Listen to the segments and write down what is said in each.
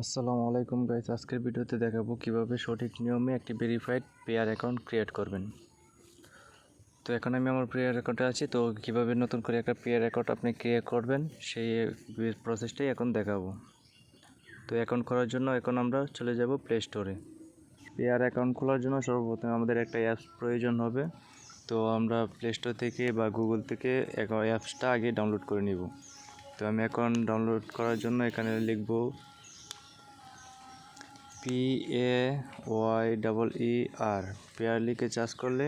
আসসালামু আলাইকুম গাইস, আজকের ভিডিওতে দেখাবো কিভাবে সঠিক নিয়মে একটি ভেরিফাইড পেয়ার অ্যাকাউন্ট ক্রিয়েট করবেন। তো এখন আমি আমার পেয়ার অ্যাকাউন্টে আছি। তো কিভাবে নতুন করে একটা পেয়ার অ্যাকাউন্ট আপনি ক্রিয়েট করবেন সেই প্রসেসটাই এখন দেখাবো। তো অ্যাকাউন্ট করার জন্য এখন আমরা চলে যাব প্লে স্টোরে। পেয়ার অ্যাকাউন্ট খোলার জন্য সর্বপ্রথমে আমাদের একটা অ্যাপস প্রয়োজন হবে। তো আমরা প্লে স্টোর থেকে বা গুগল থেকে অ্যাপসটা আগে ডাউনলোড করে নিব। তো আমি এখন ডাউনলোড করার জন্য এখানে লিখব PAYER পেয়ার লিখে চার্জ করলে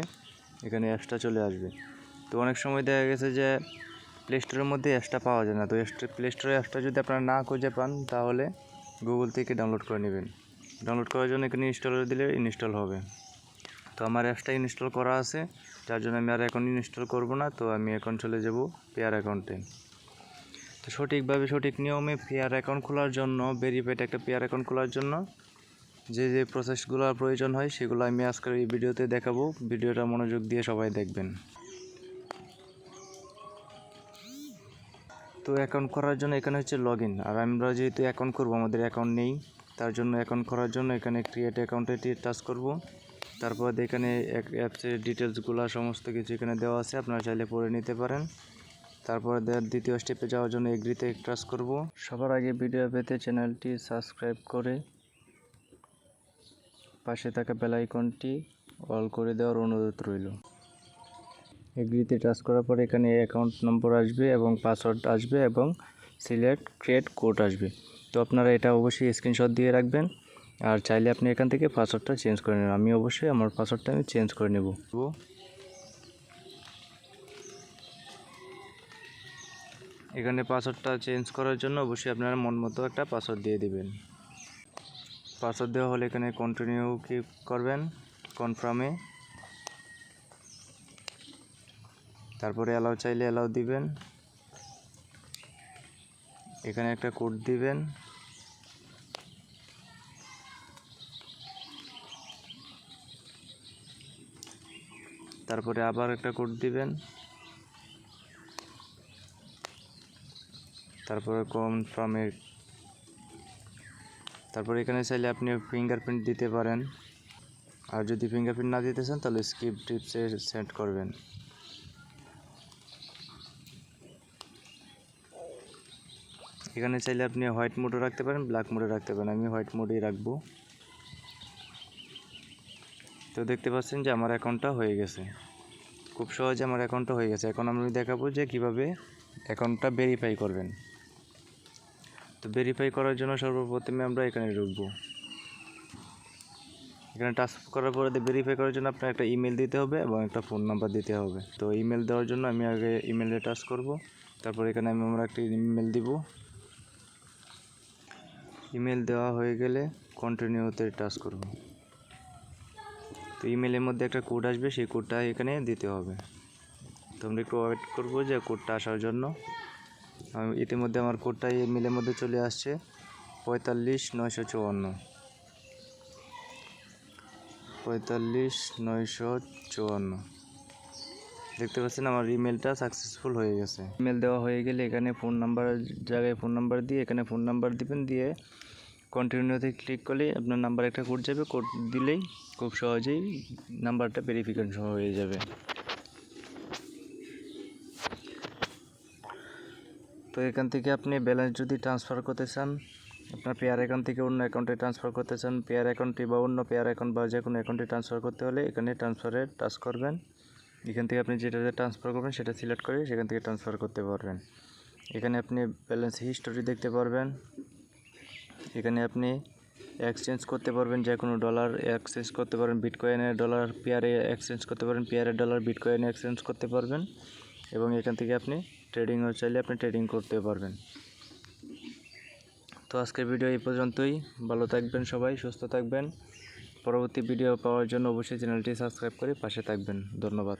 এখানে অ্যাপসটা চলে আসবে। তো অনেক সময় দেখা গেছে যে প্লে স্টোরের মধ্যে অ্যাপসটা পাওয়া যায় না। তো প্লে স্টোরের অ্যাপসটা যদি আপনারা না খুঁজে পান তাহলে গুগল থেকে ডাউনলোড করে নেবেন। ডাউনলোড করার জন্য এখানে ইনস্টল দিলে ইনস্টল হবে। তো আমার অ্যাপসটা ইনস্টল করা আছে, যার জন্য আমি আর এখন ইনস্টল করব না। তো আমি এখন চলে যাব পেয়ার অ্যাকাউন্টে। তো সঠিকভাবে সঠিক নিয়মে পেয়ার অ্যাকাউন্ট খোলার জন্য, ভেরিফাইড একটা পেয়ার অ্যাকাউন্ট খোলার জন্য যে প্রসেসগুলো প্রয়োজন হয় সেগুলো আমি আজকের এই ভিডিওতে দেখাবো। ভিডিওটা মনোযোগ দিয়ে সবাই দেখবেন। তো অ্যাকাউন্ট করার জন্য এখানে হচ্ছে লগইন, আর আমরা যেহেতু অ্যাকাউন্ট করব, আমাদের অ্যাকাউন্ট নেই, তার জন্য অ্যাকাউন্ট করার জন্য এখানে ক্রিয়েট অ্যাকাউন্টে টাচ করব। তারপর এখানে অ্যাপসের ডিটেলসগুলো সমস্ত কিছু এখানে দেওয়া আছে, আপনারা চাইলে পড়ে নিতে পারেন। তারপর দ্বিতীয় স্টেপে যাওয়ার জন্য এগ্রিতে টাচ করব। সবার আগে ভিডিও পেতে চ্যানেলটি সাবস্ক্রাইব করে পাশে থাকা বেল আইকনটি অল করে দেওয়ার অনুরোধ রইল। এগ্রিতে টাচ করার পর এখানে অ্যাকাউন্ট নম্বর আসবে এবং পাসওয়ার্ড আসবে এবং সিলেক্ট ক্রিয়েট কোড আসবে। তো আপনারা এটা অবশ্যই স্ক্রিনশট দিয়ে রাখবেন, আর চাইলে আপনি এখান থেকে পাসওয়ার্ডটা চেঞ্জ করে নেবেন। আমি অবশ্যই আমার পাসওয়ার্ডটা আমি চেঞ্জ করে নেব। এখানে পাসওয়ার্ডটা চেঞ্জ করার জন্য অবশ্যই আপনারা মন মতো একটা পাসওয়ার্ড দিয়ে দিবেন। পাসওয়ার্ড দেওয়া হলে এখানে কন্টিনিউ ক্লিক করবেন, কনফার্মে। তারপরে অ্যালাউ চাইলে অ্যালাউ দিবেন। এখানে একটা কোড দিবেন। তারপরে আবার একটা কোড দিবেন। তারপরে কনফার্মে। তারপরে এখানে চাইলে আপনি ফিঙ্গারপ্রিন্ট দিতে পারেন, আর যদি ফিঙ্গারপ্রিন্ট না দিতে চান তাহলে স্কিপ টিপসে সেট করবেন। এখানে চাইলে আপনি হোয়াইট মোডও রাখতে পারেন, ব্ল্যাক মোডে রাখতে পারেন। আমি হোয়াইট মোডেই রাখবো। তো দেখতে পাচ্ছেন যে আমার অ্যাকাউন্টটা হয়ে গেছে। খুব সহজে আমার অ্যাকাউন্টটা হয়ে গেছে। এখন আমি দেখাবো যে কিভাবে অ্যাকাউন্টটা ভেরিফাই করবেন। তো ভেরিফাই করার জন্য সর্বপ্রথমে আমরা এখানে ঢুকবো। এখানে টাচ করার পরে ভেরিফাই করার জন্য আপনার একটা ইমেল দিতে হবে এবং একটা ফোন নাম্বার দিতে হবে। তো ইমেল দেওয়ার জন্য আমি আগে ইমেলে টাচ করব। তারপর এখানে আমরা একটা ইমেল দিব। ইমেল দেওয়া হয়ে গেলে কন্টিনিউতে টাচ করব। তো ইমেলের মধ্যে একটা কোড আসবে, সেই কোডটা এখানে দিতে হবে। তো আমরা একটু ওয়েট করবো যে কোডটা আসার জন্য। ইতিমধ্যে আমার কোডটা ইমেলের মধ্যে চলে আসছে, 45954। 45954 দেখতে পাচ্ছেন আমার ইমেলটা সাকসেসফুল হয়ে গেছে। ইমেল দেওয়া হয়ে গেলে এখানে ফোন নাম্বারের জায়গায় ফোন নাম্বার দিয়ে এখানে ফোন নাম্বার দিবেন, দিয়ে কন্টিনিউতে ক্লিক করলেই আপনার নাম্বার একটা কোড যাবে। কোড দিলেই খুব সহজেই নাম্বারটা ভেরিফিকেশন হয়ে যাবে। তো এখান থেকে আপনি ব্যালেন্স যদি ট্রান্সফার করতে চান, আপনার পেয়ার অ্যাকাউন্ট থেকে অন্য অ্যাকাউন্টে ট্রান্সফার করতে চান, পেয়ার অ্যাকাউন্টে বা অন্য পেয়ার অ্যাকাউন্ট বা যে কোনো অ্যাকাউন্টে ট্রান্সফার করতে হলে এখানে ট্রান্সফারে টাচ করবেন। এখান থেকে আপনি যেটাতে ট্রান্সফার করবেন সেটা সিলেক্ট করে সেখান থেকে ট্রান্সফার করতে পারবেন। এখানে আপনি ব্যালেন্স হিস্টোরি দেখতে পারবেন। এখানে আপনি এক্সচেঞ্জ করতে পারবেন, যে কোনো ডলার এক্সচেঞ্জ করতে পারেন, বিটকয়েনের ডলার পেয়ারে এক্সচেঞ্জ করতে পারেন, পেয়ারের ডলার বিটকয়েনে এক্সচেঞ্জ করতে পারবেন। এবং এখান থেকে আপনি ট্রেডিংও চাইলে আপনি ট্রেডিং করতে পারবেন। তো আজকের ভিডিও এই পর্যন্তই। ভালো থাকবেন সবাই, সুস্থ থাকবেন। পরবর্তী ভিডিও পাওয়ার জন্য অবশ্যই চ্যানেলটি সাবস্ক্রাইব করে পাশে থাকবেন। ধন্যবাদ।